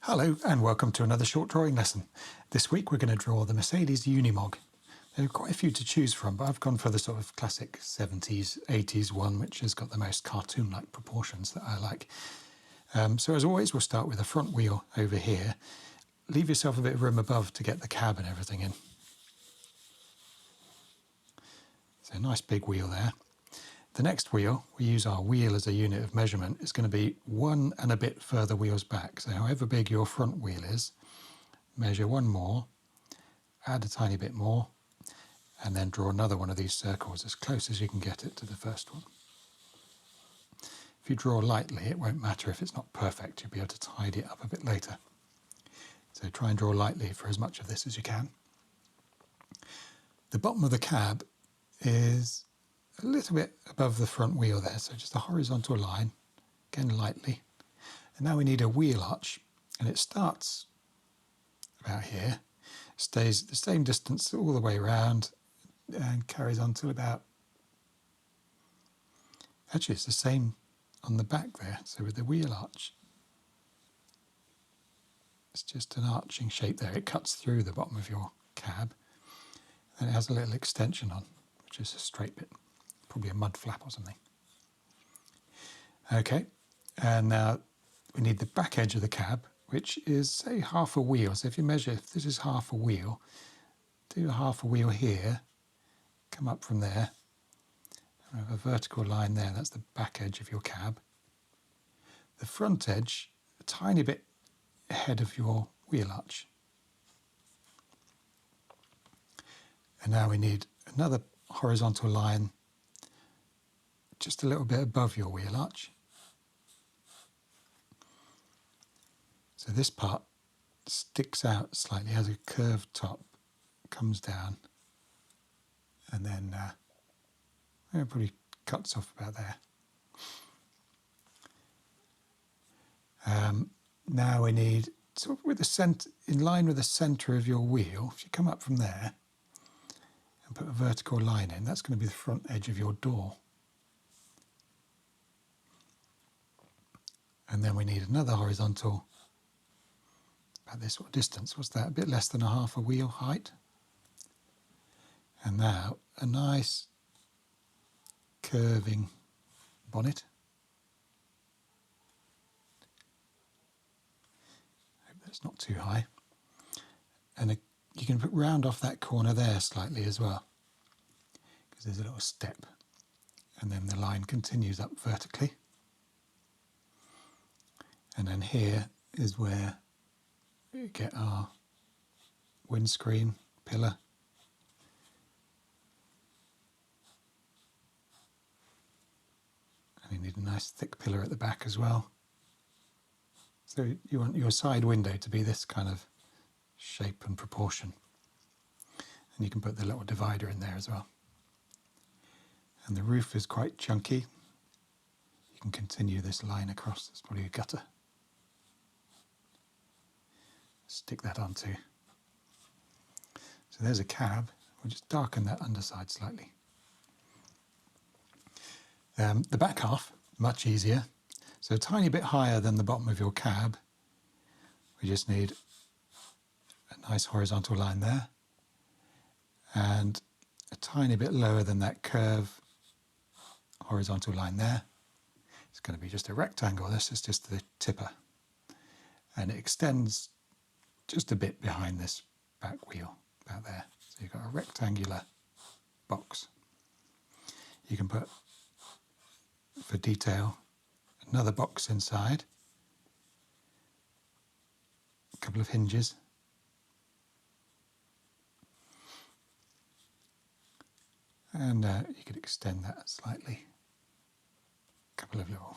Hello and welcome to another short drawing lesson. This week we're going to draw the Mercedes Unimog. There are quite a few to choose from, but I've gone for the sort of classic 70s, 80s one, which has got the most cartoon-like proportions that I like. So as always, we'll start with the front wheel over here. Leave yourself a bit of room above to get the cab and everything in. So a nice big wheel there. The next wheel, we use our wheel as a unit of measurement, is going to be one and a bit further wheels back. So however big your front wheel is, measure one more, add a tiny bit more, and then draw another one of these circles as close as you can get it to the first one. If you draw lightly, it won't matter if it's not perfect. You'll be able to tidy it up a bit later. So try and draw lightly for as much of this as you can. The bottom of the cab is a little bit above the front wheel there, so just a horizontal line, again lightly. And now we need a wheel arch, and it starts about here, stays the same distance all the way around, and carries on till about, actually it's the same on the back there, so with the wheel arch, it's just an arching shape there. It cuts through the bottom of your cab, and it has a little extension on, which is a straight bit. Probably a mud flap or something. Okay, and now we need the back edge of the cab, which is, say, half a wheel. So if you measure, if this is half a wheel, do half a wheel here, come up from there, and have a vertical line there. That's the back edge of your cab. The front edge, a tiny bit ahead of your wheel arch. And now we need another horizontal line just a little bit above your wheel arch. So this part sticks out slightly, has a curved top, comes down, and then it probably cuts off about there. Now we need, sort of with the center, in line with the centre of your wheel, if you come up from there and put a vertical line in, that's going to be the front edge of your door. And then we need another horizontal, about this sort of distance. What's that? A bit less than a half a wheel height. And now a nice curving bonnet. Hope that's not too high. And you can round off that corner there slightly as well, because there's a little step. And then the line continues up vertically. And then here is where we get our windscreen pillar. And you need a nice thick pillar at the back as well. So you want your side window to be this kind of shape and proportion. And you can put the little divider in there as well. And the roof is quite chunky. You can continue this line across. It's probably a gutter. Stick that on too. So there's a cab. We'll just darken that underside slightly. The back half, much easier. So a tiny bit higher than the bottom of your cab. We just need a nice horizontal line there. And a tiny bit lower than that curve horizontal line there. It's going to be just a rectangle. This is just the tipper. And it extends just a bit behind this back wheel, about there. So you've got a rectangular box. You can put, for detail, another box inside, a couple of hinges, and you could extend that slightly. A couple of little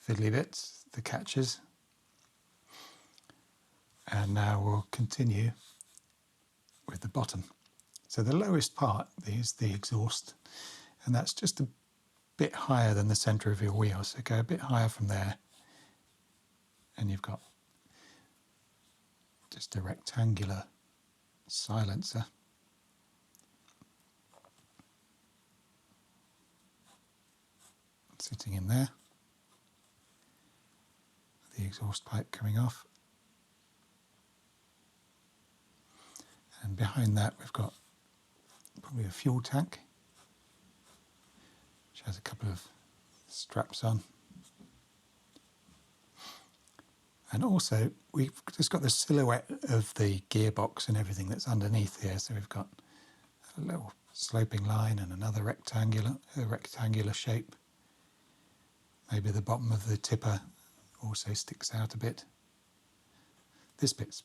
fiddly bits, the catches. And now we'll continue with the bottom. So the lowest part is the exhaust, and that's just a bit higher than the centre of your wheel. So go a bit higher from there, and you've got just a rectangular silencer. Sitting in there, the exhaust pipe coming off. And behind that we've got probably a fuel tank, which has a couple of straps on. And also we've just got the silhouette of the gearbox and everything that's underneath here. So we've got a little sloping line and another rectangular shape. Maybe the bottom of the tipper also sticks out a bit. This bit's,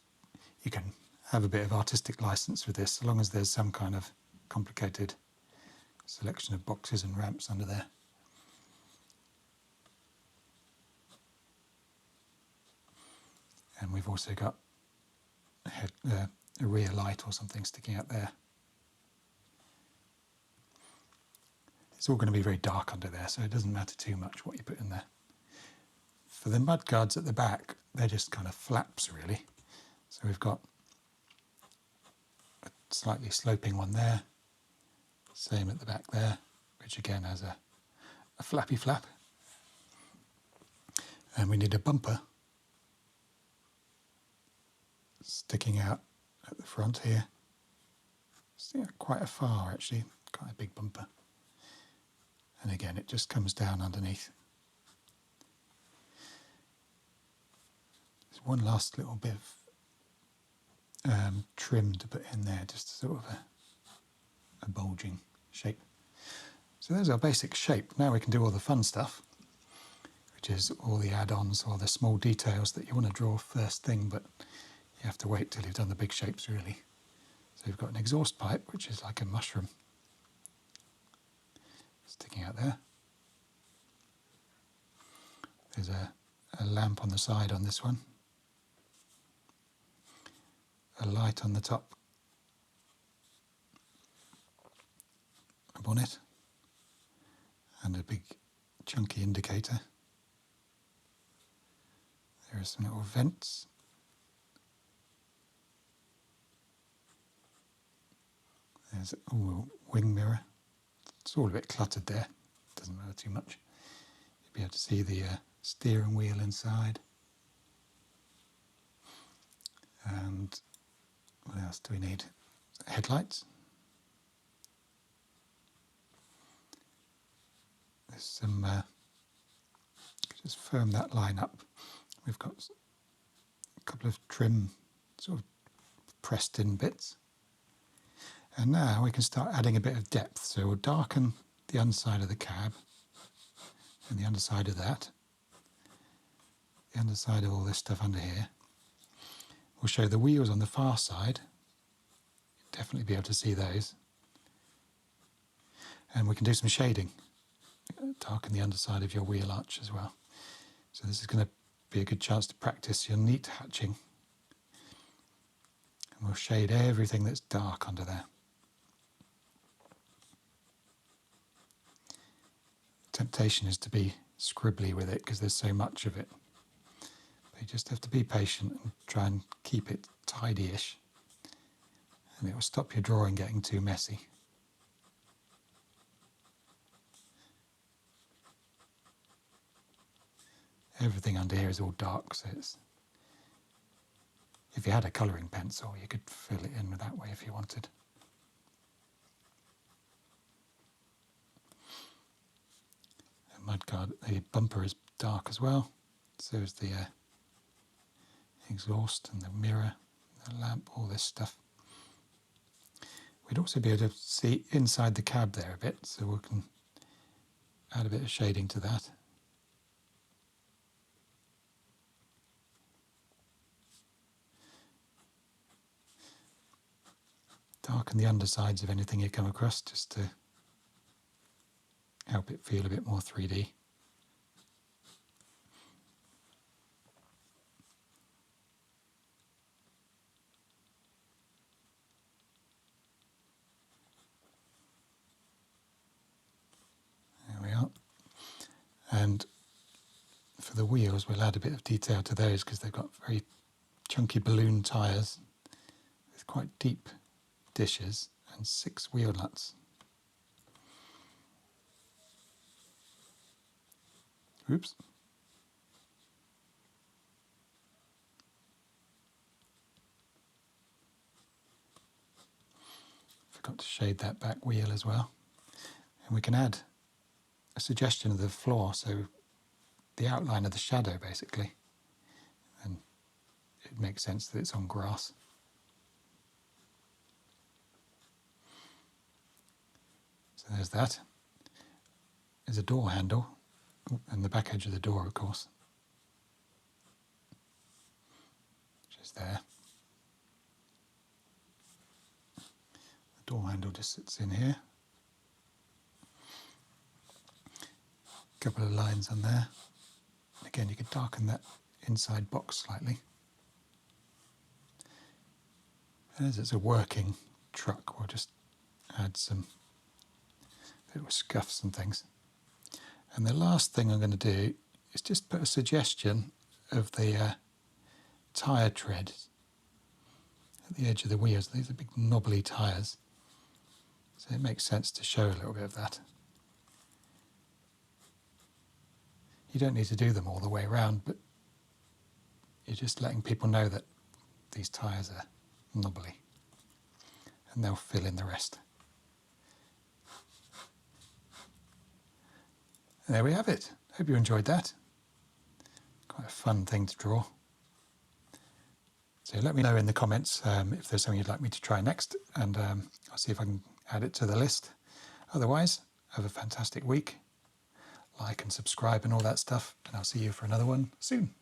you can have a bit of artistic license with this, as long as there's some kind of complicated selection of boxes and ramps under there. And we've also got a rear light or something sticking out there. It's all going to be very dark under there, so it doesn't matter too much what you put in there. For the mud guards at the back, they're just kind of flaps really. So we've got a slightly sloping one there, same at the back there, which again has a flappy flap. And we need a bumper sticking out at the front here. Sticking out quite far actually, quite a big bumper. And again, it just comes down underneath. There's one last little bit of trim to put in there, just sort of a bulging shape. So there's our basic shape. Now we can do all the fun stuff, which is all the add-ons or the small details that you want to draw first thing, but you have to wait till you've done the big shapes really. So we've got an exhaust pipe, which is like a mushroom sticking out there. There's a lamp on the side on this one. A light on the top, a bonnet, and a big chunky indicator. There are some little vents. There's a wing mirror. It's all a bit cluttered there, doesn't matter too much. You'll be able to see the steering wheel inside. And what else do we need? Headlights. There's some, just firm that line up. We've got a couple of trim sort of pressed in bits. And now we can start adding a bit of depth. So we'll darken the underside of the cab and the underside of that. The underside of all this stuff under here. We'll show the wheels on the far side. You'll definitely be able to see those. And we can do some shading. Darken the underside of your wheel arch as well. So this is going to be a good chance to practice your neat hatching. And we'll shade everything that's dark under there. Temptation is to be scribbly with it because there's so much of it. But you just have to be patient and try and keep it tidy-ish. And it will stop your drawing getting too messy. Everything under here is all dark, so it's, if you had a colouring pencil, you could fill it in that way if you wanted. The mudguard, the bumper is dark as well, so is the exhaust and the mirror, the lamp, all this stuff. We'd also be able to see inside the cab there a bit, so we can add a bit of shading to that. Darken the undersides of anything you come across just to help it feel a bit more 3D. There we are. And for the wheels, we'll add a bit of detail to those because they've got very chunky balloon tyres with quite deep dishes and 6 wheel nuts. Oops. help to shade that back wheel as well. And we can add a suggestion of the floor, so the outline of the shadow basically, and it makes sense that it's on grass. So there's that. There's a door handle, and the back edge of the door, of course, which is there. The door handle just sits in here. A couple of lines on there. Again, you could darken that inside box slightly. And as it's a working truck, we'll just add some little scuffs and things. And the last thing I'm going to do is just put a suggestion of the tyre tread at the edge of the wheels. These are big knobbly tyres, so it makes sense to show a little bit of that. You don't need to do them all the way around, but you're just letting people know that these tyres are knobbly, and they'll fill in the rest. And there we have it. Hope you enjoyed that. Quite a fun thing to draw. So let me know in the comments if there's something you'd like me to try next, and I'll see if I can add it to the list. Otherwise, have a fantastic week. Like and subscribe and all that stuff, and I'll see you for another one soon.